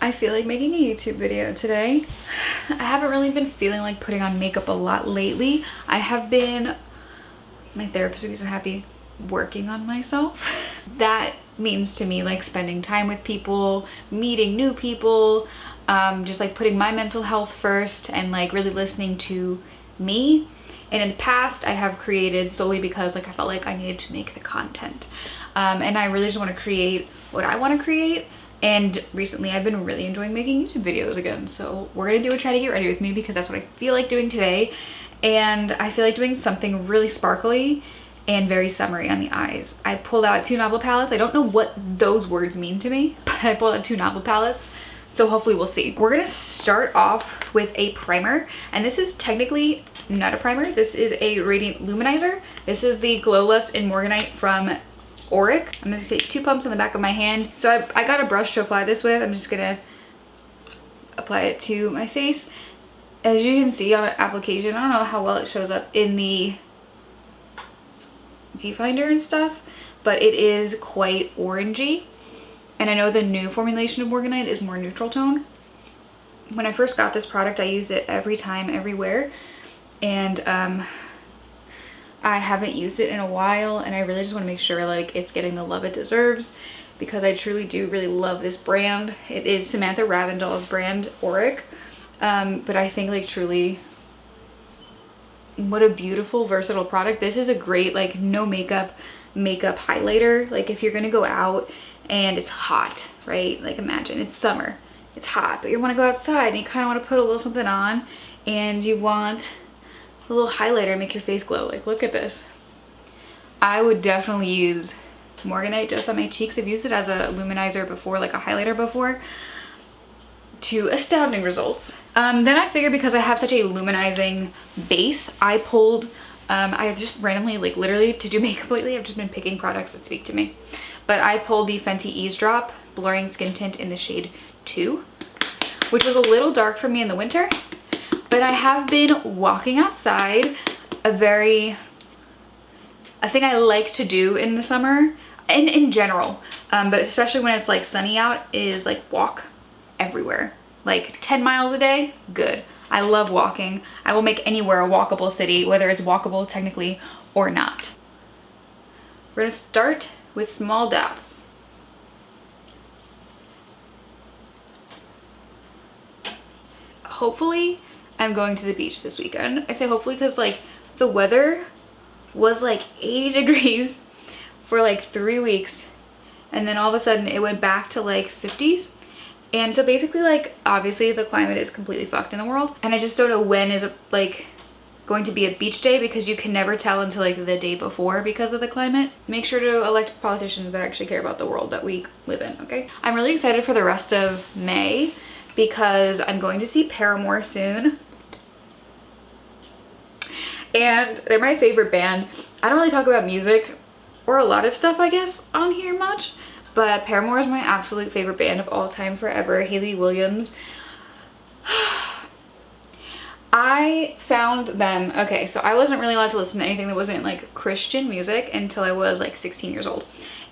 I feel like making a YouTube video today. I haven't really been feeling like putting on makeup a lot lately. I have been, my therapist would be so happy, working on myself. That means to me like spending time with people, meeting new people, just like putting my mental health first and like really listening to me. And in the past I have created solely because like I felt like I needed to make the content. And I really just want to create what I want to create. And recently I've been really enjoying making YouTube videos again. So we're gonna do a try to get ready with me because that's what I feel like doing today. And I feel like doing something really sparkly and very summery on the eyes. I pulled out 2 novel palettes. I don't know what those words mean to me, but I pulled out 2 novel palettes. So hopefully we'll see. We're gonna start off with a primer. And this is technically not a primer. This is a radiant luminizer. This is the Glow Lust in Morganite from Auric. I'm gonna take 2 pumps on the back of my hand. So I got a brush to apply this with. I'm just gonna apply it to my face. As you can see on application, I don't know how well it shows up in the viewfinder and stuff, but it is quite orangey. And I know the new formulation of Morganite is more neutral tone. When I first got this product, I used it every time, everywhere. And I haven't used it in a while, and I really just want to make sure like it's getting the love it deserves because I truly do really love this brand. It is Samantha Ravindell's brand, Auric. But I think like truly what a beautiful versatile product. This is a great like no makeup highlighter. Like if you're gonna go out and it's hot, right? Like imagine it's summer, it's hot, but you want to go outside and you kind of want to put a little something on and you want a little highlighter to make your face glow. Like look at this. I would definitely use Morganite just on my cheeks. I've used it as a luminizer before, like a highlighter before, to astounding results. Then I figured because I have such a luminizing base, I pulled, I just randomly, like literally to do makeup lately, I've just been picking products that speak to me. But I pulled the Fenty Eavesdrop Blurring Skin Tint in the shade 2, which was a little dark for me in the winter. But I have been walking outside, a thing I like to do in the summer, and in general, but especially when it's like sunny out, is like walk everywhere. Like 10 miles a day, good. I love walking. I will make anywhere a walkable city, whether it's walkable technically or not. We're gonna start with small dots. Hopefully, I'm going to the beach this weekend. I say hopefully because like the weather was like 80 degrees for like 3 weeks, and then all of a sudden it went back to like 50s. And so basically like obviously the climate is completely fucked in the world, and I just don't know when is like going to be a beach day because you can never tell until like the day before because of the climate. Make sure to elect politicians that actually care about the world that we live in, okay? I'm really excited for the rest of May because I'm going to see Paramore soon. And they're my favorite band. I don't really talk about music or a lot of stuff, I guess, on here much, but Paramore is my absolute favorite band of all time forever. Hayley Williams. I found them, okay, so I wasn't really allowed to listen to anything that wasn't like Christian music until I was like 16 years old.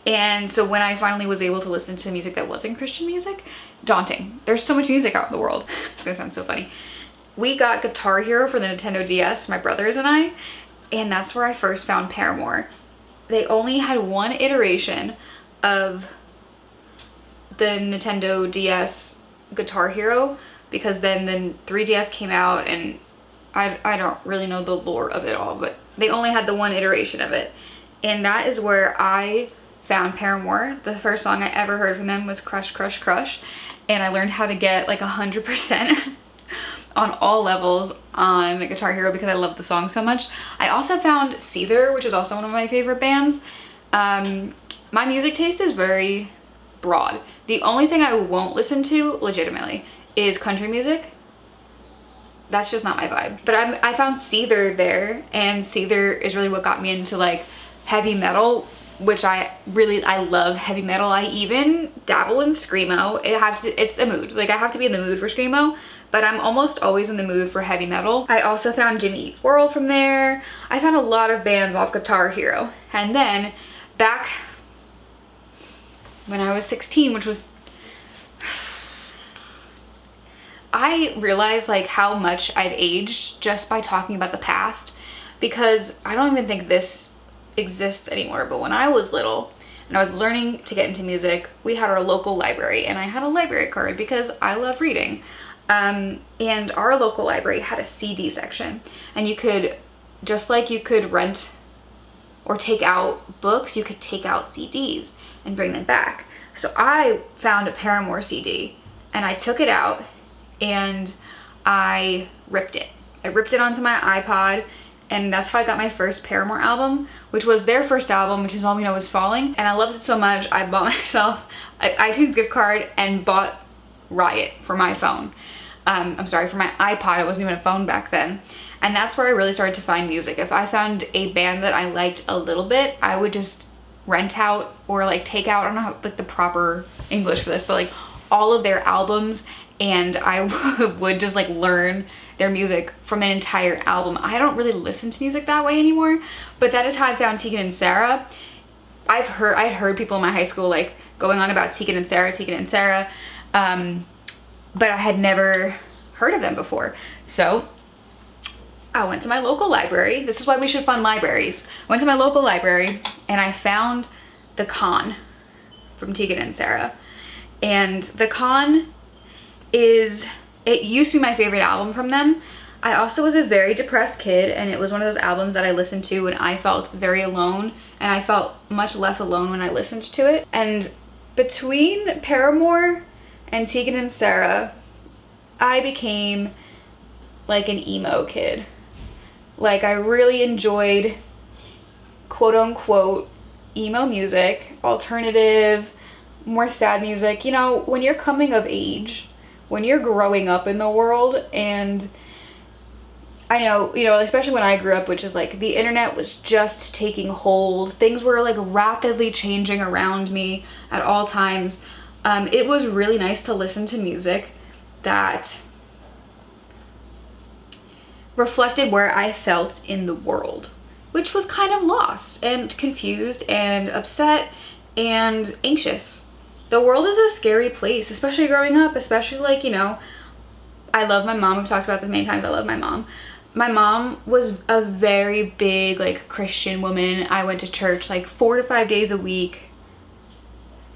And so when I finally was able to listen to music that wasn't Christian music, daunting. There's so much music out in the world. It's gonna sound so funny. We got Guitar Hero for the Nintendo DS, my brothers and I, and that's where I first found Paramore. They only had one iteration of the Nintendo DS Guitar Hero because then the 3DS came out, and I don't really know the lore of it all, but they only had the one iteration of it. And that is where I found Paramore. The first song I ever heard from them was Crush, Crush, Crush, and I learned how to get like 100% on all levels on Guitar Hero because I love the song so much. I also found Seether, which is also one of my favorite bands. My music taste is very broad. The only thing I won't listen to, legitimately, is country music. That's just not my vibe. But I found Seether there, and Seether is really what got me into like heavy metal, which I love heavy metal. I even dabble in screamo. It's a mood. Like I have to be in the mood for screamo, but I'm almost always in the mood for heavy metal. I also found Jimmy Eats World from there. I found a lot of bands off Guitar Hero. And then back when I was 16, which was I realize like how much I've aged just by talking about the past, because I don't even think this exists anymore. But when I was little and I was learning to get into music, we had our local library, and I had a library card because I love reading. And our local library had a CD section, and you could, just like you could rent or take out books, you could take out CDs and bring them back. So I found a Paramore CD and I took it out and I ripped it. I ripped it onto my iPod, and that's how I got my first Paramore album, which was their first album, which is All We Know Is Falling. And I loved it so much, I bought myself an iTunes gift card and bought Riot for my phone. I'm sorry, for my iPod. It wasn't even a phone back then. And that's where I really started to find music. If I found a band that I liked a little bit, I would just rent out or like take out, I don't know how, like the proper English for this, but like all of their albums, and I would just like learn their music from an entire album. I don't really listen to music that way anymore, but that is how I found Tegan and Sara. I'd heard people in my high school like going on about Tegan and Sara, but I had never heard of them before. So I went to my local library. This is why we should fund libraries. I went to my local library and I found The Con from Tegan and Sara. And The Con it used to be my favorite album from them. I also was a very depressed kid, and it was one of those albums that I listened to when I felt very alone, and I felt much less alone when I listened to it. And between Paramore and Tegan and Sara, I became like an emo kid. Like, I really enjoyed quote unquote emo music, alternative, more sad music. You know, when you're coming of age, when you're growing up in the world, and I know, you know, especially when I grew up, which is like the internet was just taking hold. Things were like rapidly changing around me at all times. It was really nice to listen to music that reflected where I felt in the world, which was kind of lost and confused and upset and anxious. The world is a scary place, especially growing up, especially like, you know, I love my mom. We've talked about this many times. I love my mom. My mom was a very big like Christian woman. I went to church like 4 to 5 days a week.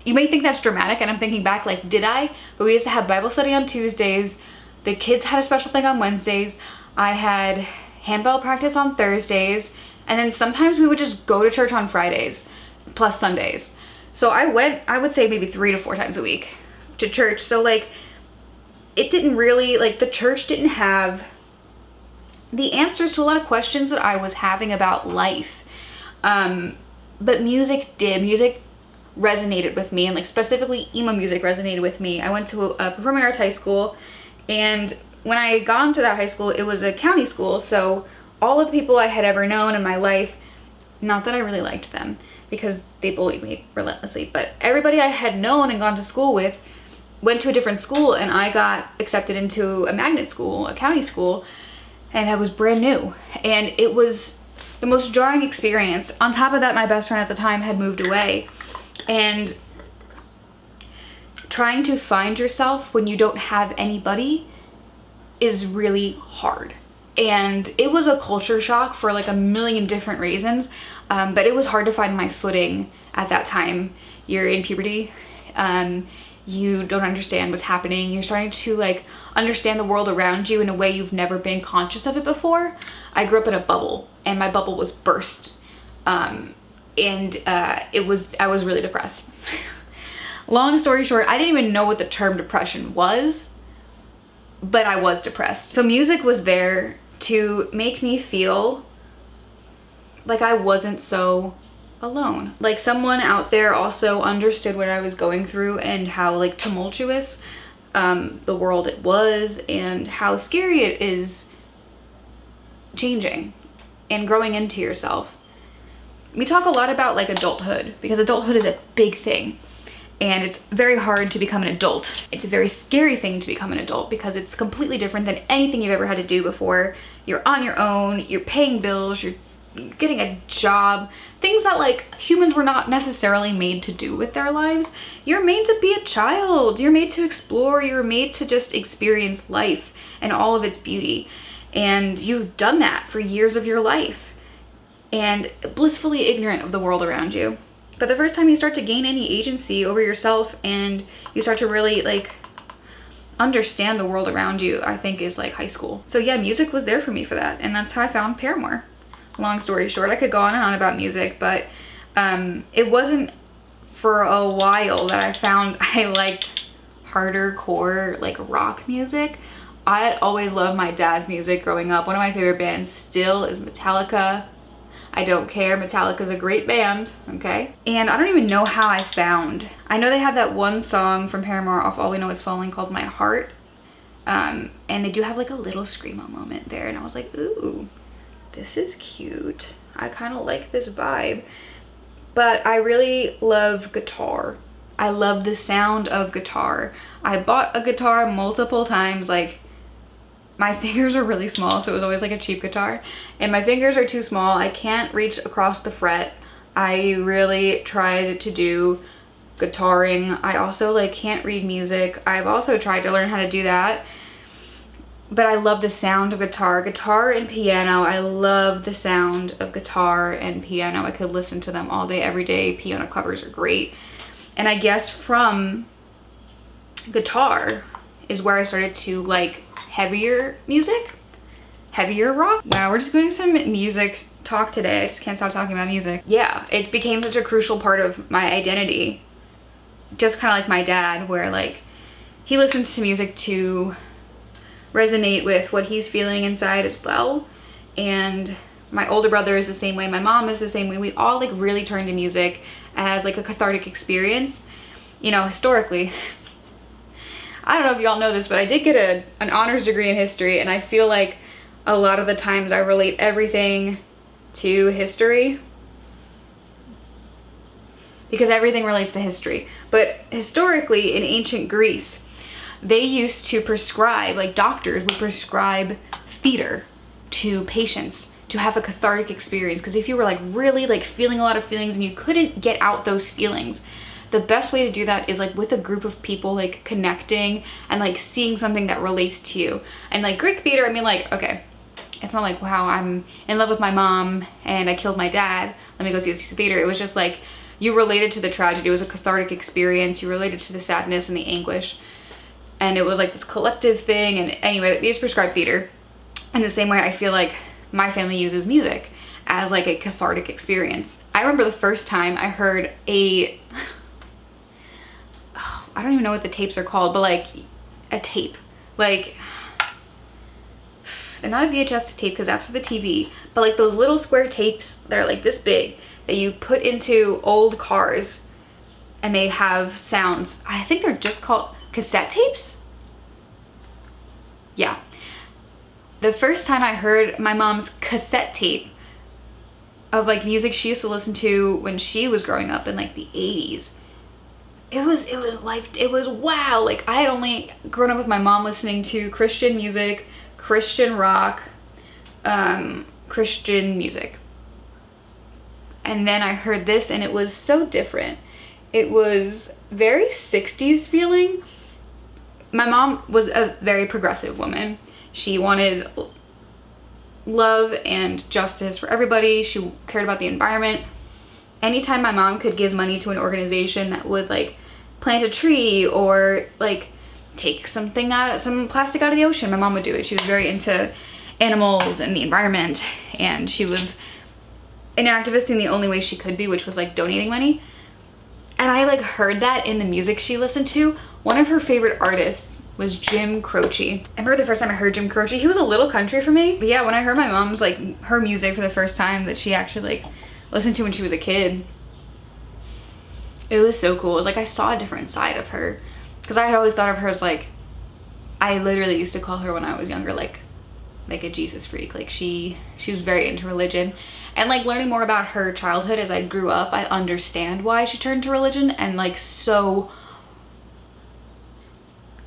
You may think that's dramatic, and I'm thinking back like, did I? But we used to have Bible study on Tuesdays. The kids had a special thing on Wednesdays. I had handbell practice on Thursdays, and then sometimes we would just go to church on Fridays plus Sundays. So I went, I would say maybe 3 to 4 times a week to church. So like, it didn't really, like, the church didn't have the answers to a lot of questions that I was having about life. But music did. Music resonated with me, and like specifically emo music resonated with me. I went to a performing arts high school, and when I got into that high school, it was a county school. So all of the people I had ever known in my life, not that I really liked them because they bullied me relentlessly, but everybody I had known and gone to school with went to a different school, and I got accepted into a magnet school, a county school, and I was brand new. And it was the most jarring experience. On top of that, my best friend at the time had moved away, and trying to find yourself when you don't have anybody is really hard. And it was a culture shock for like a million different reasons, but it was hard to find my footing at that time. You're in puberty, you don't understand what's happening, you're starting to like understand the world around you in a way you've never been conscious of it before. I grew up in a bubble, and my bubble was burst, and I was really depressed. Long story short, I didn't even know what the term depression was, but I was depressed. So music was there to make me feel like I wasn't so alone. Like someone out there also understood what I was going through and how like tumultuous the world it was, and how scary it is changing and growing into yourself. We talk a lot about like adulthood, because adulthood is a big thing. And it's very hard to become an adult. It's a very scary thing to become an adult, because it's completely different than anything you've ever had to do before. You're on your own, you're paying bills, you're getting a job, things that like humans were not necessarily made to do with their lives. You're made to be a child. You're made to explore. You're made to just experience life and all of its beauty. And you've done that for years of your life and blissfully ignorant of the world around you. But the first time you start to gain any agency over yourself and you start to really like understand the world around you, I think is like high school. So yeah, music was there for me for that. And that's how I found Paramore. Long story short, I could go on and on about music, but it wasn't for a while that I found I liked harder core like rock music. I had always loved my dad's music growing up. One of my favorite bands still is Metallica. I don't care, Metallica's a great band, okay? And I don't even know how I know they have that one song from Paramore off All We Know Is Falling called My Heart. And they do have like a little screamo moment there, and I was like, ooh, this is cute. I kind of like this vibe. But I really love guitar. I love the sound of guitar. I bought a guitar multiple times, like my fingers are really small, so it was always like a cheap guitar, and my fingers are too small. I can't reach across the fret. I really tried to do guitaring. I also like can't read music. I've also tried to learn how to do that, but I love the sound of guitar and piano. I love the sound of guitar and piano. I could listen to them all day, every day. Piano covers are great. And I guess from guitar is where I started to like heavier music, heavier rock. Wow, we're just doing some music talk today. I just can't stop talking about music. Yeah, it became such a crucial part of my identity. Just kind of like my dad, where like he listens to music to resonate with what he's feeling inside as well. And my older brother is the same way. My mom is the same way. We all like really turn to music as like a cathartic experience. You know, historically, I don't know if y'all know this, but I did get an honors degree in history, and I feel like a lot of the times I relate everything to history because everything relates to history. But historically, in ancient Greece, they used to prescribe, like doctors would prescribe theater to patients to have a cathartic experience. Because if you were like really like feeling a lot of feelings and you couldn't get out those feelings, the best way to do that is like with a group of people, like connecting and like seeing something that relates to you. And like Greek theater, I mean, like, okay, it's not like, wow, I'm in love with my mom and I killed my dad, let me go see this piece of theater. It was just like you related to the tragedy. It was a cathartic experience. You related to the sadness and the anguish, and it was like this collective thing. And anyway, they just prescribed theater. In the same way, I feel like my family uses music as like a cathartic experience. I remember the first time I heard I don't even know what the tapes are called, but like a tape, like they're not a VHS tape because that's for the TV, but like those little square tapes that are like this big that you put into old cars and they have sounds. I think they're just called cassette tapes. Yeah. The first time I heard my mom's cassette tape of like music she used to listen to when she was growing up in like the 80s, it was wow. Like I had only grown up with my mom listening to Christian music, Christian rock, Christian music. And then I heard this and it was so different. It was very 60s feeling. My mom was a very progressive woman. She wanted love and justice for everybody. She cared about the environment. Anytime my mom could give money to an organization that would like plant a tree or like take some plastic out of the ocean, my mom would do it. She was very into animals and the environment, and she was an activist in the only way she could be, which was like donating money. And I like heard that in the music she listened to. One of her favorite artists was Jim Croce. I remember the first time I heard Jim Croce, he was a little country for me. But yeah, when I heard my mom's like her music for the first time that she actually like listened to when she was a kid, it was so cool. It was like I saw a different side of her, because I had always thought of her as like, I literally used to call her when I was younger like a Jesus freak. Like she was very into religion, and like learning more about her childhood as I grew up, I understand why she turned to religion and like so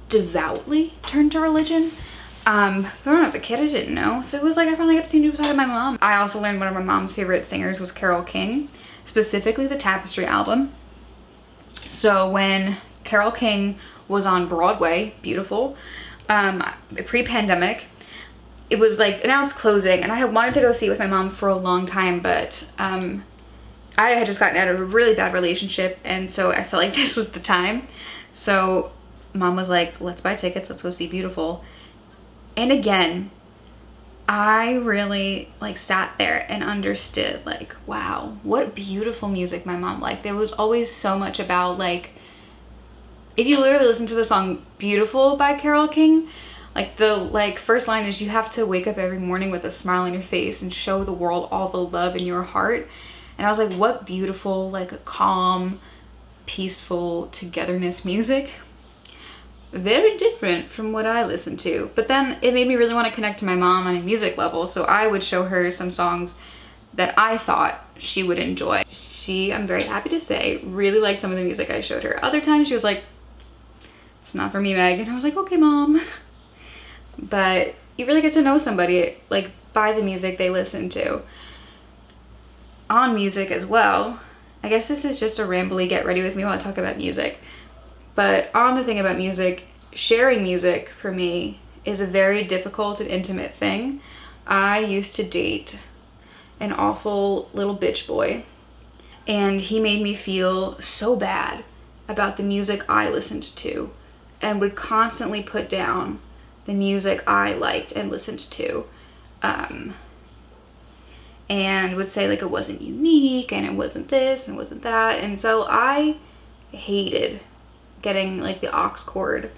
devoutly turned to religion. But when I was a kid, I didn't know. So it was like I finally got to see a new side of my mom. I also learned one of my mom's favorite singers was Carole King, specifically the Tapestry album. So when Carole King was on Broadway, beautiful, pre-pandemic, it was like, now it's closing, and I had wanted to go see it with my mom for a long time, but I had just gotten out of a really bad relationship, and so I felt like this was the time. So mom was like, let's buy tickets, let's go see Beautiful. And again, I really like sat there and understood like, wow, what beautiful music my mom liked. There was always so much about like, if you literally listen to the song Beautiful by Carole King, like the first line is, you have to wake up every morning with a smile on your face and show the world all the love in your heart. And I was like, what beautiful, like calm, peaceful togetherness music. Very different from what I listen to. But then it made me really want to connect to my mom on a music level, so I would show her some songs that I thought she would enjoy. She, I'm very happy to say, really liked some of the music I showed her. Other times she was like, it's not for me, Meg. And I was like, okay, mom. But you really get to know somebody like by the music they listen to. On music as well, I guess this is just a rambly get ready with me while I talk about music. But on the thing about music, sharing music for me is a very difficult and intimate thing. I used to date an awful little bitch boy, and he made me feel so bad about the music I listened to, and would constantly put down the music I liked and listened to, and would say like it wasn't unique and it wasn't this and it wasn't that. And so I hated getting like the aux cord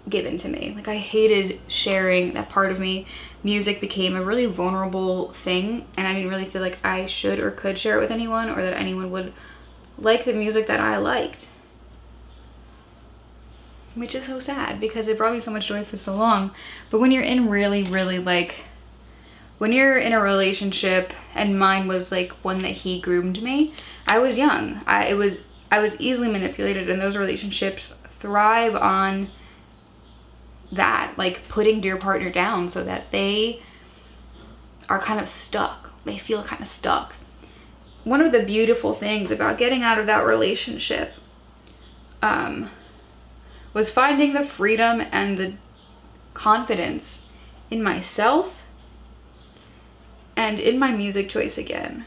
given to me. Like I hated sharing that part of me. Music became a really vulnerable thing, and I didn't really feel like I should or could share it with anyone, or that anyone would like the music that I liked. Which is so sad because it brought me so much joy for so long. But when you're in really, really like, when you're in a relationship, and mine was like one that he groomed me, I was young. I was easily manipulated, and those relationships thrive on that, like putting your partner down so that they are kind of stuck. They feel kind of stuck. One of the beautiful things about getting out of that relationship was finding the freedom and the confidence in myself and in my music choice again.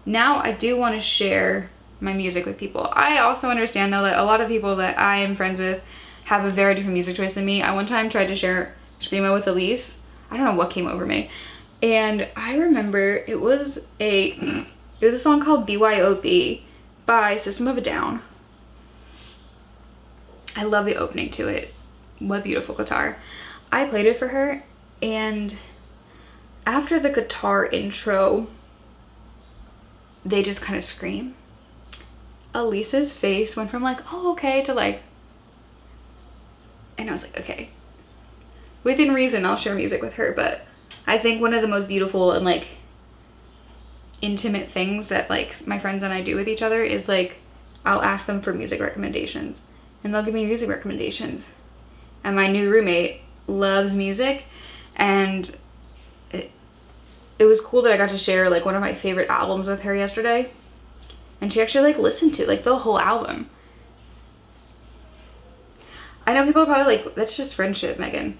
Now I do want to share my music with people. I also understand though that a lot of people that I am friends with have a very different music choice than me. I one time tried to share Screamo with Elise. I don't know what came over me. And I remember it was a song called BYOB by System of a Down. I love the opening to it. What beautiful guitar. I played it for her, and after the guitar intro, they just kind of scream. Elise's face went from like, oh, okay, to like, and I was like, okay. Within reason, I'll share music with her, but I think one of the most beautiful and like intimate things that like my friends and I do with each other is like, I'll ask them for music recommendations, and they'll give me music recommendations. And my new roommate loves music, and it was cool that I got to share like one of my favorite albums with her yesterday, and she actually like listened to like the whole album. I know people are probably like, that's just friendship, Megan.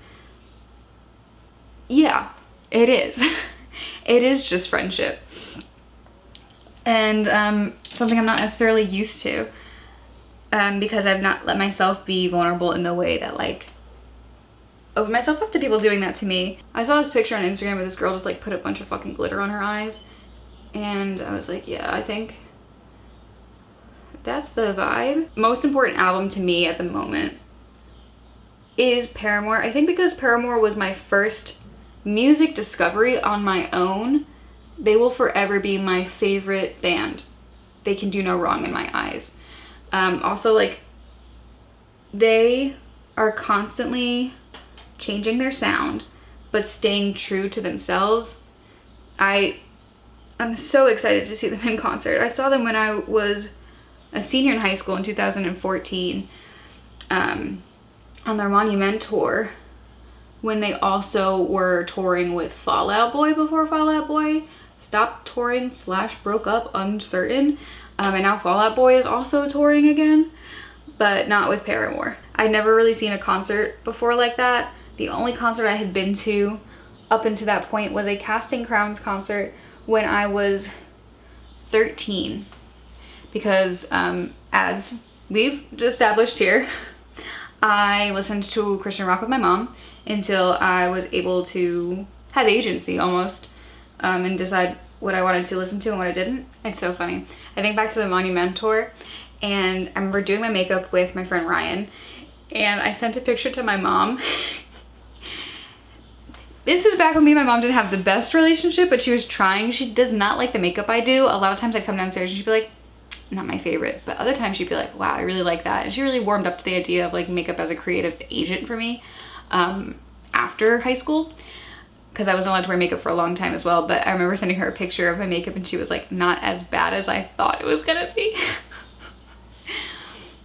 Yeah, it is. It is just friendship. And something I'm not necessarily used to, because I've not let myself be vulnerable in the way that like open myself up to people doing that to me. I saw this picture on Instagram where this girl just like put a bunch of fucking glitter on her eyes, and I was like, yeah, I think that's the vibe. Most important album to me at the moment is Paramore. I think because Paramore was my first music discovery on my own, they will forever be my favorite band. They can do no wrong in my eyes. Also, like, they are constantly changing their sound but staying true to themselves. I'm so excited to see them in concert. I saw them when I was a senior in high school in 2014. on their Monument tour, when they also were touring with Fall Out Boy before Fall Out Boy stopped touring / broke up, uncertain. And now Fall Out Boy is also touring again, but not with Paramore. I'd never really seen a concert before like that. The only concert I had been to up until that point was a Casting Crowns concert when I was 13. Because as we've established here, I listened to Christian rock with my mom until I was able to have agency almost, and decide what I wanted to listen to and what I didn't. It's so funny. I think back to the Monument tour, and I remember doing my makeup with my friend Ryan, and I sent a picture to my mom. This is back when me and my mom didn't have the best relationship, but she was trying. She does not like the makeup I do. A lot of times I'd come downstairs and she'd be like, not my favorite, but other times she'd be like, wow, I really like that. And she really warmed up to the idea of like makeup as a creative agent for me after high school, because I wasn't allowed to wear makeup for a long time as well. But I remember sending her a picture of my makeup and she was like, not as bad as I thought it was gonna be.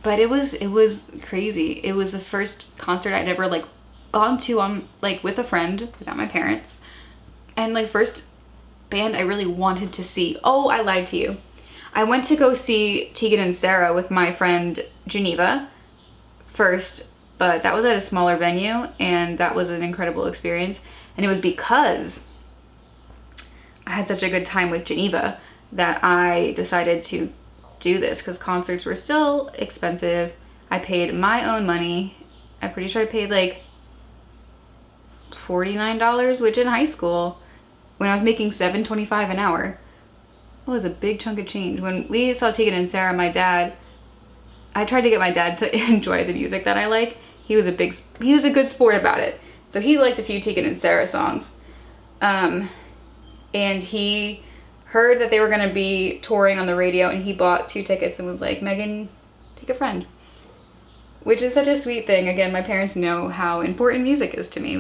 But it was crazy. It was the first concert I'd ever like gone to like with a friend without my parents, and like first band I really wanted to see. Oh, I lied to you. I went to go see Tegan and Sarah with my friend Geneva first, but that was at a smaller venue, and that was an incredible experience. And it was because I had such a good time with Geneva that I decided to do this, because concerts were still expensive. I paid my own money. I'm pretty sure I paid like $49, which in high school, when I was making $7.25 an hour, was a big chunk of change. When we saw Tegan and Sarah, I tried to get my dad to enjoy the music that I like. He was a good sport about it. So he liked a few Tegan and Sarah songs. And he heard that they were gonna be touring on the radio, and he bought 2 tickets and was like, Megan, take a friend. Which is such a sweet thing. Again, my parents know how important music is to me.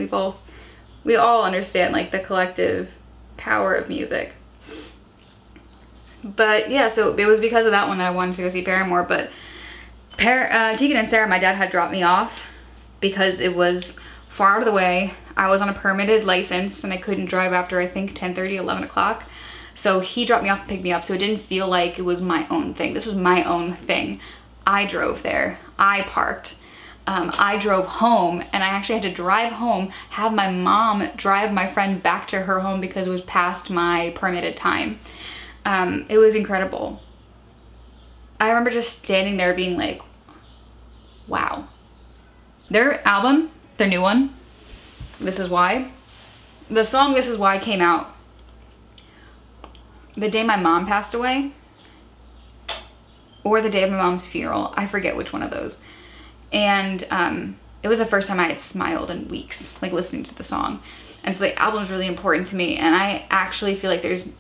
We all understand like the collective power of music. But yeah, so it was because of that one that I wanted to go see Paramore. But Tegan and Sarah, my dad had dropped me off because it was far out of the way. I was on a permitted license and I couldn't drive after I think 10:30, 11 o'clock. So he dropped me off and picked me up, so it didn't feel like it was my own thing. This was my own thing. I drove there, I parked, I drove home, and I actually had to drive home, have my mom drive my friend back to her home because it was past my permitted time. It was incredible. I remember just standing there being like, wow. Their album, their new one, This Is Why, the song This Is Why came out the day my mom passed away, or the day of my mom's funeral. I forget which one of those. And it was the first time I had smiled in weeks, like listening to the song. And so the album is really important to me, and I actually feel like there's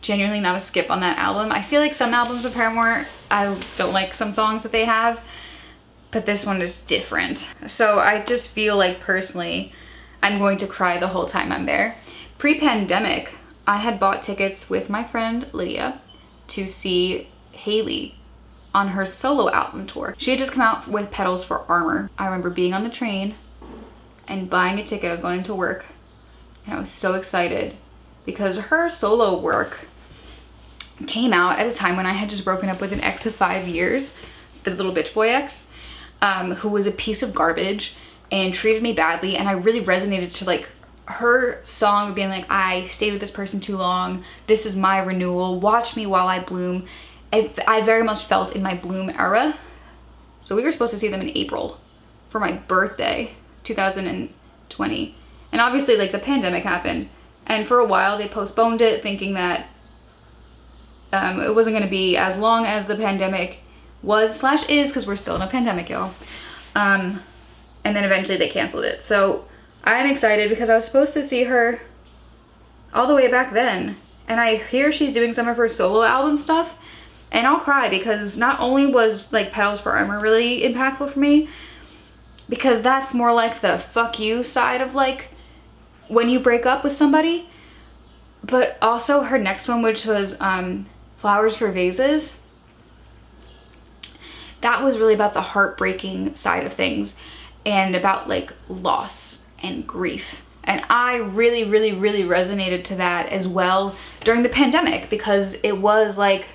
genuinely not a skip on that album. I feel like some albums of Paramore, I don't like some songs that they have, but this one is different. So I just feel like personally, I'm going to cry the whole time I'm there. Pre-pandemic, I had bought tickets with my friend Lydia to see Haley on her solo album tour. She had just come out with Petals for Armor. I remember being on the train and buying a ticket. I was going into work, and I was so excited because her solo work came out at a time when I had just broken up with an ex of 5 years, the little bitch boy ex, who was a piece of garbage and treated me badly. And I really resonated to like her song being like, I stayed with this person too long, this is my renewal, watch me while I bloom. I very much felt in my bloom era. So we were supposed to see them in April for my birthday, 2020. And obviously like the pandemic happened, and for a while they postponed it, thinking that it wasn't going to be as long as the pandemic was / is, because we're still in a pandemic, y'all. And then eventually they canceled it. So I'm excited because I was supposed to see her all the way back then, and I hear she's doing some of her solo album stuff, and I'll cry because not only was like Petals for Armor really impactful for me, because that's more like the fuck you side of like when you break up with somebody, but also her next one, which was Flowers for Vases. That was really about the heartbreaking side of things. and about like loss and grief. And I really, really, really resonated to that as well during the pandemic, because it was like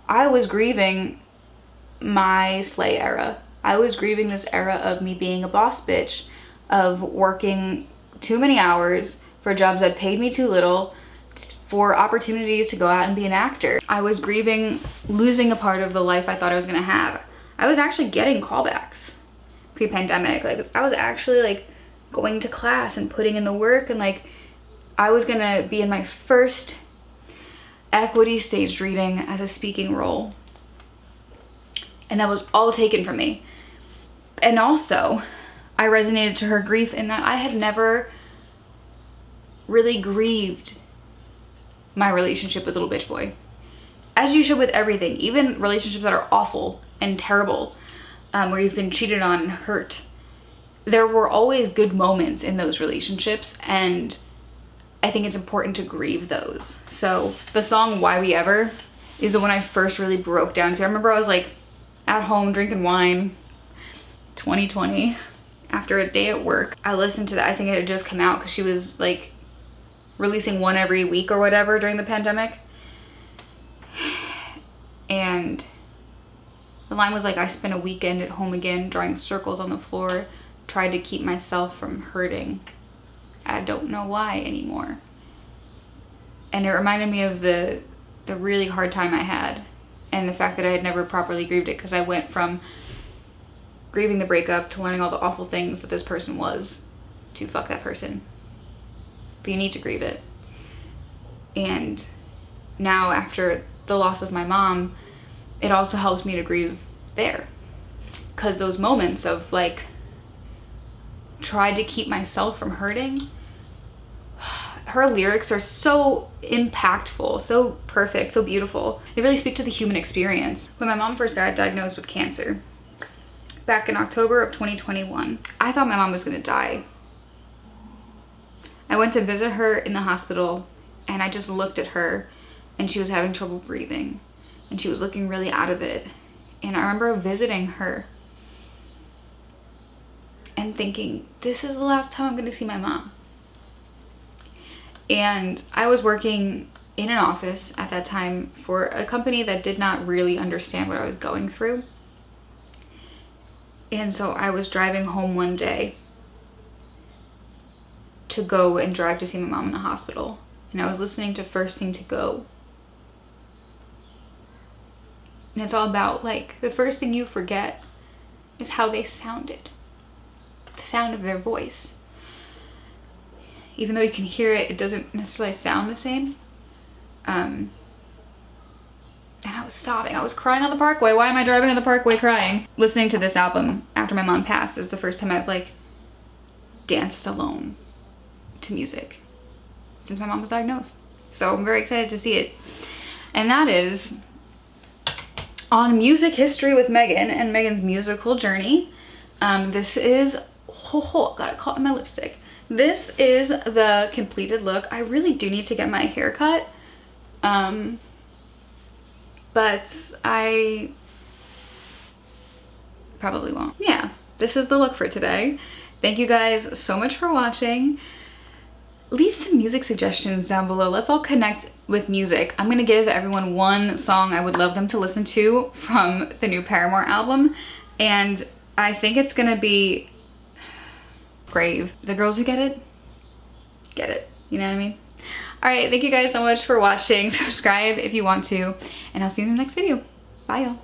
I was grieving my slay era. I was grieving this era of me being a boss bitch, of working too many hours for jobs that paid me too little, for opportunities to go out and be an actor. I was grieving losing a part of the life I thought I was gonna have. I was actually getting callbacks pre-pandemic. Like I was actually like going to class and putting in the work, and like I was gonna be in my first equity staged reading as a speaking role. And that was all taken from me. And also, I resonated to her grief in that I had never really grieved my relationship with Little Bitch Boy. As you should with everything, even relationships that are awful and terrible, where you've been cheated on and hurt. There were always good moments in those relationships, and I think it's important to grieve those. So the song Why We Ever is the one I first really broke down to. I remember I was like at home drinking wine, 2020, after a day at work. I listened to that. I think it had just come out because she was like releasing one every week or whatever during the pandemic. And the line was like, I spent a weekend at home again, drawing circles on the floor, tried to keep myself from hurting. I don't know why anymore. And it reminded me of the really hard time I had, and the fact that I had never properly grieved it, because I went from grieving the breakup to learning all the awful things that this person was, to fuck that person. But you need to grieve it. And now, after the loss of my mom, it also helps me to grieve there, because those moments of like tried to keep myself from hurting, her lyrics are so impactful, so perfect, so beautiful. They really speak to the human experience. When my mom first got diagnosed with cancer back in October of 2021, I thought my mom was gonna die. I went to visit her in the hospital, and I just looked at her, and she was having trouble breathing, and she was looking really out of it. And I remember visiting her and thinking, this is the last time I'm gonna see my mom. And I was working in an office at that time for a company that did not really understand what I was going through. And so I was driving home one day to go and drive to see my mom in the hospital. And I was listening to First Thing to Go. And it's all about like, the first thing you forget is how they sounded. The sound of their voice. Even though you can hear it, it doesn't necessarily sound the same. And I was sobbing. I was crying on the parkway. Why am I driving on the parkway crying? Listening to this album after my mom passed is the first time I've like danced alone to music since my mom was diagnosed. So I'm very excited to see it. And that is on Music History with Megan and Megan's musical journey. This is, got it caught in my lipstick. This is the completed look. I really do need to get my hair cut. But I probably won't. Yeah, this is the look for today. Thank you guys so much for watching. Leave some music suggestions down below. Let's all connect with music. I'm gonna give everyone one song I would love them to listen to from the new Paramore album. And I think it's gonna be Grave. The girls who get it, you know what I mean? All right, thank you guys so much for watching. Subscribe if you want to, and I'll see you in the next video. Bye, y'all.